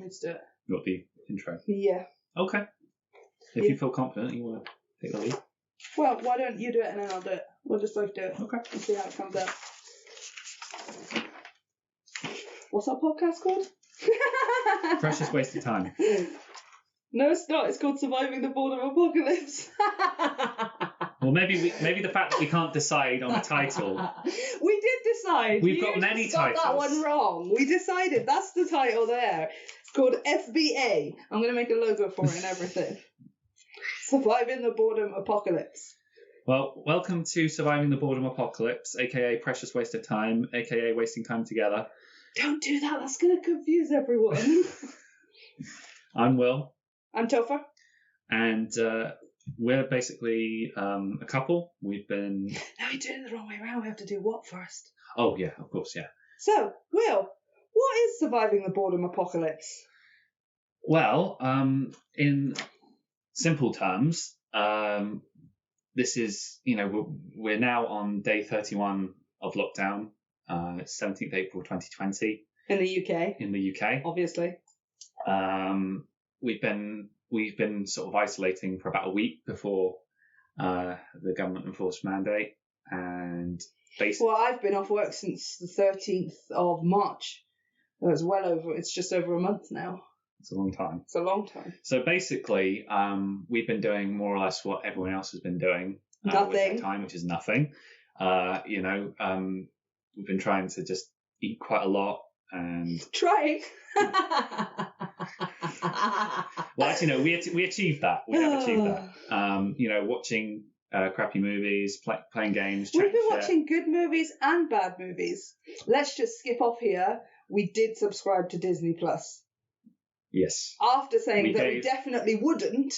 me to do it? You want the intro? Yeah. Okay. If you feel confident, you want to take the lead. Well, why don't you do it and then I'll do it? We'll just both do it. Okay. And see how it comes out. What's our podcast called? Precious waste of time. No, it's not. It's called Surviving the Boredom Apocalypse. Well, maybe the fact that we can't decide on a title. We did decide. We've got many titles. Got that one wrong. We decided. That's the title there. It's called FBA. I'm going to make a logo for it and everything. Surviving the Boredom Apocalypse. Well, welcome to Surviving the Boredom Apocalypse, aka Precious Waste of Time, aka Wasting Time Together. Don't do that. That's going to confuse everyone. I'm Will. I'm Topher. And we're basically a couple. We've been... No, we're doing it the wrong way around. We have to do what first? Oh, yeah, of course, yeah. So, Will, what is Surviving the Boredom Apocalypse? Well, in simple terms, this is, we're now on day 31 of lockdown. It's 17th April 2020. In the UK. In the UK. Obviously. We've been sort of isolating for about a week before the government enforced mandate, and basically. Well, I've been off work since the 13th of March. It's just over a month now. It's a long time. It's a long time. So basically, we've been doing more or less what everyone else has been doing. Nothing. With their time, which is nothing. We've been trying to just eat quite a lot and. Trying. Well, actually, no, we achieved that. We have achieved that. Watching crappy movies, playing games. We've been watching good movies and bad movies. Let's just skip off here. We did subscribe to Disney Plus. Yes. After saying we definitely wouldn't,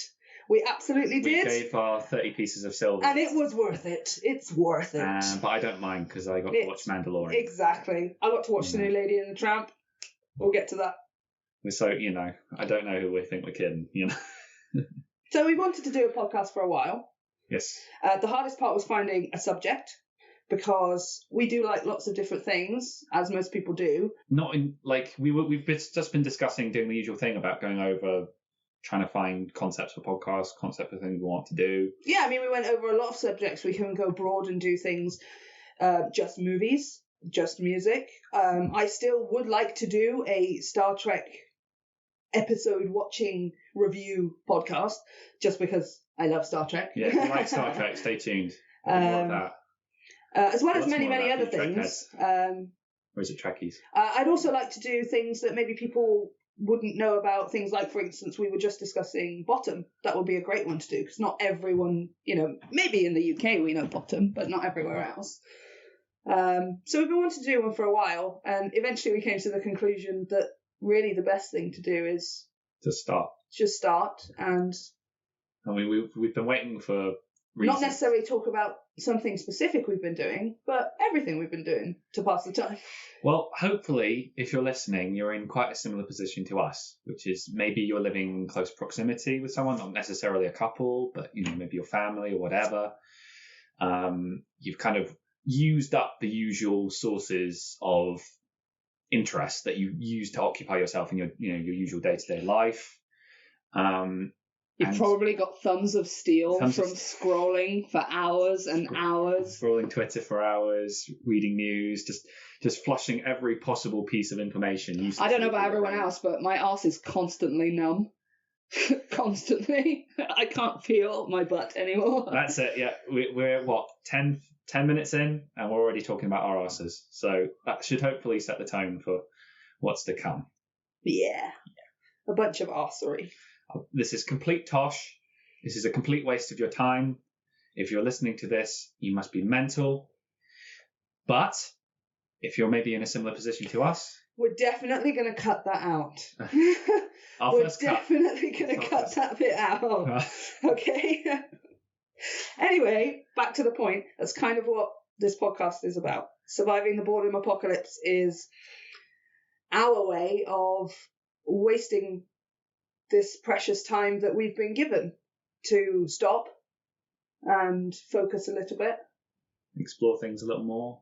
we absolutely did. We gave our 30 pieces of silver. And it was worth it. It's worth it. But I don't mind because I got to watch Mandalorian. Exactly. I got to watch The New Lady and the Tramp. We'll get to that. So, I don't know who we think we're kidding, So we wanted to do a podcast for a while. Yes. The hardest part was finding a subject because we do like lots of different things, as most people do. Not in, we've just been discussing doing the usual thing about going over, trying to find concepts for podcasts, concepts for things we want to do. Yeah, we went over a lot of subjects. We can go broad and do things, just movies, just music. I still would like to do a Star Trek episode watching review podcast just because I love Star Trek. Yeah, if you like Star Trek, stay tuned. More of that. As well as many other things. Or is it Trekkies? I'd also like to do things that maybe people wouldn't know about. Things like, for instance, we were just discussing Bottom. That would be a great one to do because not everyone, maybe in the UK we know Bottom, but not everywhere else. So we've been wanting to do one for a while, and eventually we came to the conclusion that really the best thing to do is just start. And we've been waiting for not reasons. necessarily talk about something specific we've been doing, but everything we've been doing to pass the time. Well, hopefully, if you're listening, you're in quite a similar position to us, which is maybe you're living in close proximity with someone, not necessarily a couple, but maybe your family or whatever. You've kind of used up the usual sources of interest that you use to occupy yourself in your usual day-to-day life. You've probably got thumbs of steel from scrolling for hours and hours. Scrolling Twitter for hours, reading news, just flushing every possible piece of information. I don't know about everyone else, but my arse is constantly numb. Constantly. I can't feel my butt anymore. That's it, yeah. We're 10 minutes in and we're already talking about our arses. So that should hopefully set the tone for what's to come. Yeah. A bunch of arsery. This is complete tosh. This is a complete waste of your time. If you're listening to this, you must be mental. But if you're maybe in a similar position to us... We're definitely going to cut that out. We're definitely going to cut that bit out. Okay? Anyway, back to the point. That's kind of what this podcast is about. Surviving the Boredom Apocalypse is our way of wasting this precious time that we've been given to stop and focus a little bit. Explore things a little more.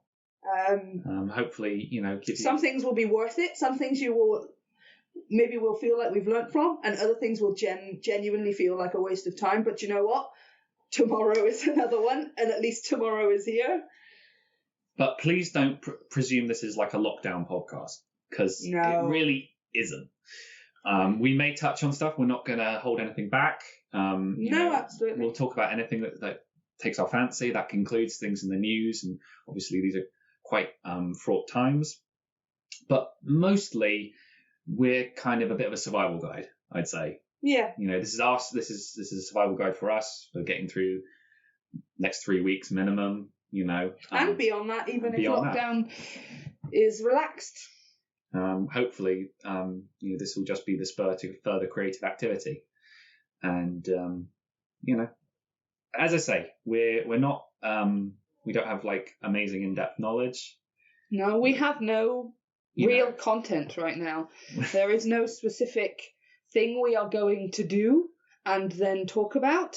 Hopefully, give you... Some things will be worth it. Some things you will maybe we'll feel like we've learnt from, and other things will genuinely feel like a waste of time. But you know what? Tomorrow is another one, and at least tomorrow is here. But please don't presume this is like a lockdown podcast, because it really isn't. We may touch on stuff. We're not going to hold anything back. Absolutely. We'll talk about anything that takes our fancy. That includes things in the news, and obviously these are quite fraught times. But mostly, we're kind of a bit of a survival guide, I'd say. Yeah. This is us. This is a survival guide for us. We're getting through next 3 weeks minimum. And beyond that, even if lockdown is relaxed. Hopefully, this will just be the spur to further creative activity. And, as I say, we're not, we don't have like amazing in-depth knowledge. No, we have no real content right now. There is no specific thing we are going to do and then talk about.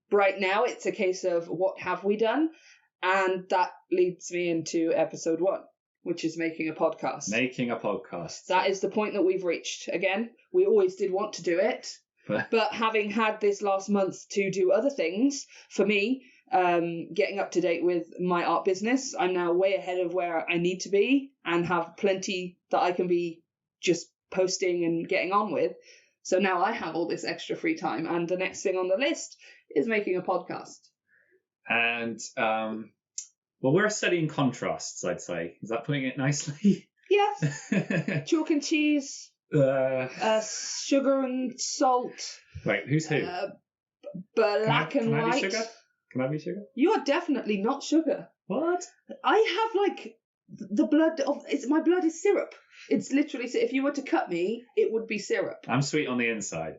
Right now, it's a case of what have we done? And that leads me into episode 1, which is making a podcast. Making a podcast. That is the point that we've reached. Again, we always did want to do it. But having had this last month to do other things, for me, getting up to date with my art business, I'm now way ahead of where I need to be and have plenty that I can be just posting and getting on with. So now I have all this extra free time, and the next thing on the list is making a podcast. And, we're studying contrasts, I'd say. Is that putting it nicely? Yes. Chalk and cheese, sugar and salt. Wait, who's who? Black and white. Can I be sugar? Can I be sugar? You are definitely not sugar. What? I have like the blood of my blood is syrup. It's literally, if you were to cut me, it would be syrup. I'm sweet on the inside.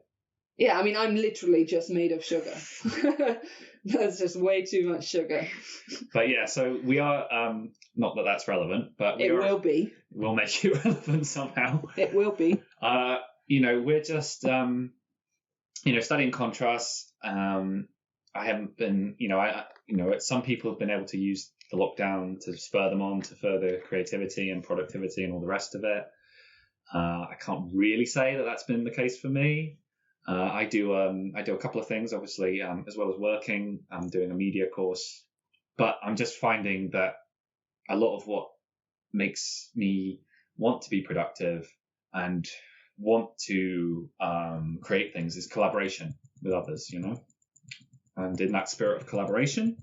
Yeah, I mean, I'm literally just made of sugar. That's just way too much sugar. But yeah, so we are, not that that's relevant, but will be. We'll make it relevant somehow. It will be. We're just, studying contrasts. I haven't been, some people have been able to use the lockdown to spur them on to further creativity and productivity and all the rest of it. I can't really say that that's been the case for me. I do a couple of things, obviously, as well as working. I'm doing a media course, but I'm just finding that a lot of what makes me want to be productive and want to create things is collaboration with others, And in that spirit of collaboration,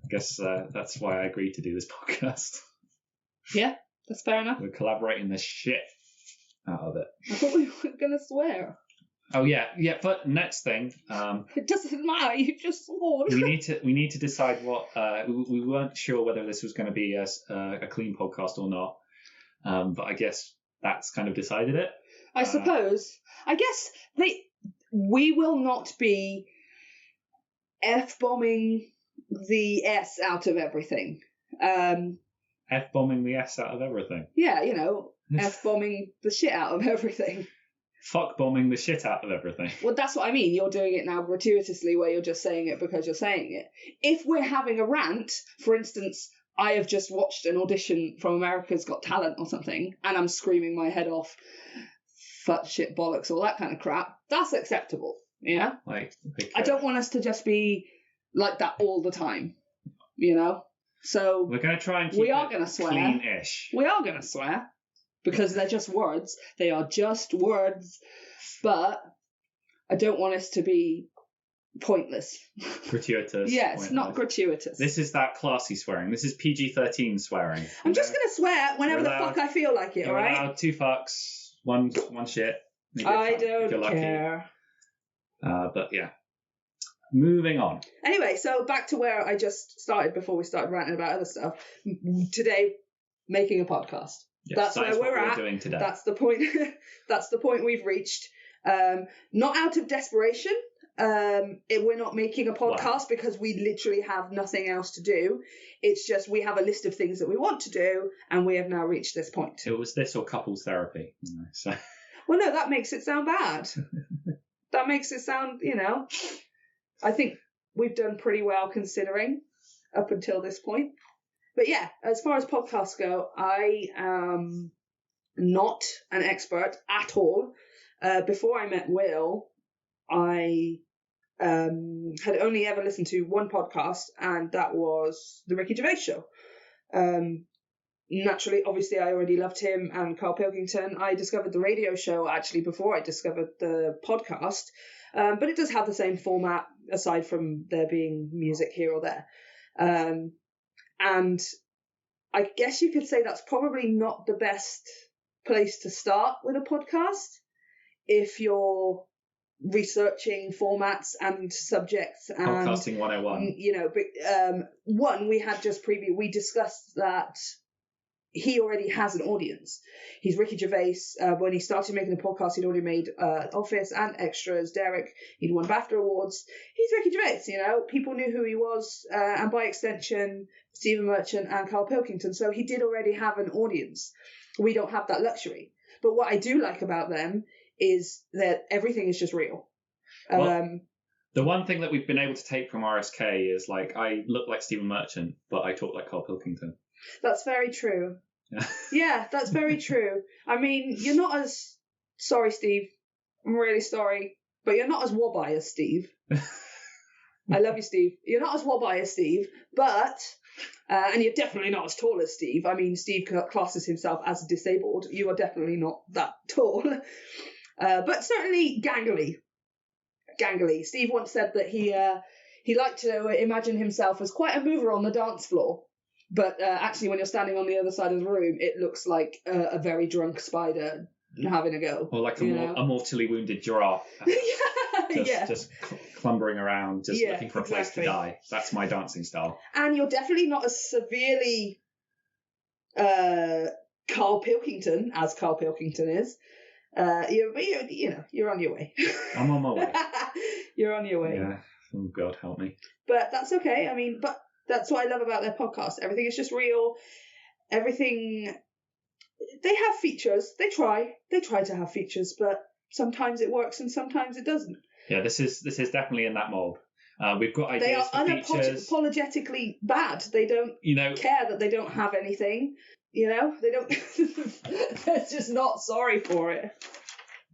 I guess that's why I agreed to do this podcast. Yeah, that's fair enough. We're collaborating the shit out of it. I thought we were going to swear. Oh yeah. But next thing, it doesn't matter. You just swore. we need to decide what. We weren't sure whether this was going to be a clean podcast or not, but I guess that's kind of decided it. I suppose. I guess we will not be F-bombing the S out of everything. F-bombing the S out of everything. Yeah, F-bombing the shit out of everything. Fuck-bombing the shit out of everything. Well, that's what I mean. You're doing it now gratuitously where you're just saying it because you're saying it. If we're having a rant, for instance, I have just watched an audition from America's Got Talent or something, and I'm screaming my head off, fuck, shit, bollocks, all that kind of crap, that's acceptable. Yeah? I don't want us to just be like that all the time, So we're going to try and keep clean-ish. We are going to swear because they're just words. They are just words, but I don't want us to be pointless. Gratuitous. Yes, not gratuitous. This is that classy swearing. This is PG-13 swearing. I'm just going to swear whenever the fuck I feel like it, all right? Allowed 2 fucks, one shit. I don't care. But yeah. Moving on. Anyway, so back to where I just started before we started ranting about other stuff. Today, making a podcast. Yes, that's where we're at. Doing today. That's the point. That's the point we've reached. Not out of desperation. We're not making a podcast because we literally have nothing else to do. It's just we have a list of things that we want to do, and we have now reached this point. It was this or couples therapy. So. Well, no, that makes it sound bad. That makes it sound, I think we've done pretty well considering up until this point. But yeah, as far as podcasts go, I am not an expert at all. Before I met Will, I had only ever listened to one podcast, and that was the Ricky Gervais Show. Naturally, obviously, I already loved him and Carl Pilkington. I discovered the radio show actually before I discovered the podcast, but it does have the same format aside from there being music here or there. And I guess you could say that's probably not the best place to start with a podcast if you're researching formats and subjects and Podcasting 101. One, we had just we discussed that he already has an audience. He's Ricky Gervais. When he started making the podcast, he'd already made Office and Extras. Derek, he'd won BAFTA awards. He's Ricky Gervais, people knew who he was, and by extension, Stephen Merchant and Carl Pilkington. So he did already have an audience. We don't have that luxury. But what I do like about them is that everything is just real. Well, the one thing that we've been able to take from RSK is I look like Stephen Merchant, but I talk like Carl Pilkington. That's very true. Yeah, that's very true. I mean, you're not as... Sorry, Steve. I'm really sorry. But you're not as wobbly as Steve. I love you, Steve. You're not as wobbly as Steve, but... and you're definitely not as tall as Steve. I mean, Steve classes himself as disabled. You are definitely not that tall. But certainly gangly. Gangly. Steve once said that he liked to imagine himself as quite a mover on the dance floor. But actually, when you're standing on the other side of the room, it looks like a very drunk spider having a go. Or like a mortally wounded giraffe. Just clumbering around, just looking for a place to die. That's my dancing style. And you're definitely not as severely Carl Pilkington as Carl Pilkington is. You're on your way. I'm on my way. You're on your way. Yeah. Oh, God, help me. But that's okay. I mean, but that's what I love about their podcast. Everything is just real. Everything... They have features. They try to have features, but sometimes it works and sometimes it doesn't. Yeah, this is definitely in that mold. We've got ideas for features. Unapologetically bad. They don't care that they don't have anything. They don't... They're just not sorry for it.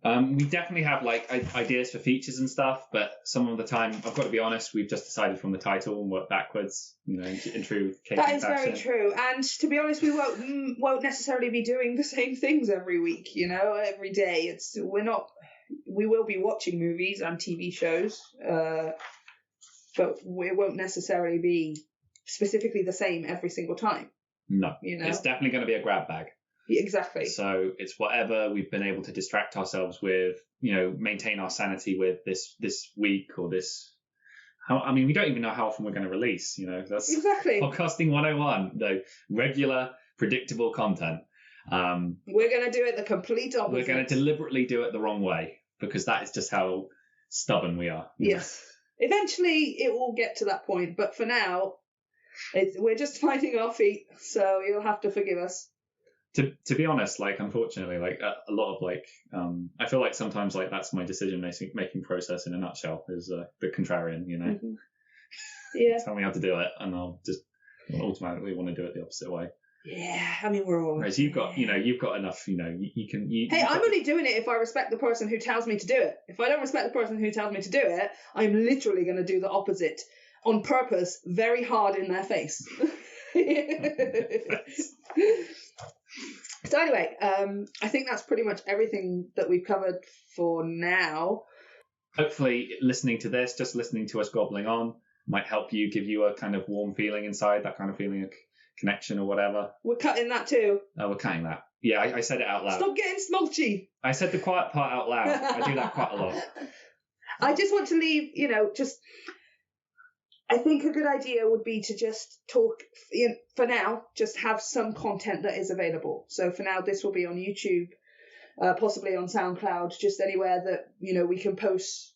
We definitely have ideas for features and stuff, but some of the time, I've got to be honest, we've just decided from the title and work backwards. In true Kate that is fashion. Very true. And to be honest, we won't necessarily be doing the same things every week. Every day. We will be watching movies and TV shows, but we won't necessarily be specifically the same every single time. No, it's definitely going to be a grab bag. Exactly. So it's whatever we've been able to distract ourselves with, maintain our sanity with this week or this. We don't even know how often we're going to release. That's exactly podcasting 101. The regular, predictable content. We're going to do it the complete opposite. We're going to deliberately do it the wrong way because that is just how stubborn we are. Yes. Eventually, it will get to that point, but for now, we're just finding our feet. So you'll have to forgive us. To be honest, unfortunately, a lot of I feel like sometimes that's my decision making process in a nutshell is the contrarian, Mm-hmm. Yeah. Tell me how to do it, and I'll just automatically want to do it the opposite way. Yeah, we're all. Whereas you've got enough, you can. Hey, I'm only doing it if I respect the person who tells me to do it. If I don't respect the person who tells me to do it, I'm literally going to do the opposite on purpose, very hard in their face. So anyway, I think that's pretty much everything that we've covered for now. Hopefully listening to this, just listening to us gobbling on, might help you, give you a kind of warm feeling inside, that kind of feeling of connection or whatever. We're cutting that too. Oh, we're cutting that. Yeah, I said it out loud. Stop getting smolchy. I said the quiet part out loud. I do that quite a lot. I just want to leave, I think a good idea would be to just talk, for now, just have some content that is available. So for now, this will be on YouTube, possibly on SoundCloud, just anywhere that, we can post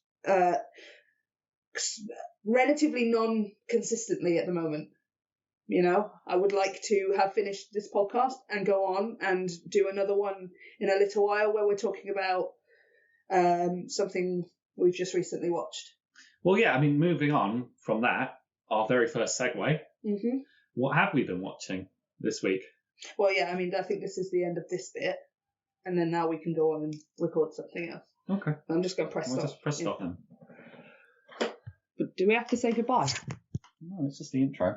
relatively non-consistently at the moment. I would like to have finished this podcast and go on and do another one in a little while where we're talking about something we've just recently watched. Well, yeah, moving on from that, our very first segue, mm-hmm. What have we been watching this week? Well, yeah, I think this is the end of this bit. and then now we can go on and record something else. Okay. I'm just going to press We'll stop. just press stop then. But do we have to say goodbye? No, it's just the intro.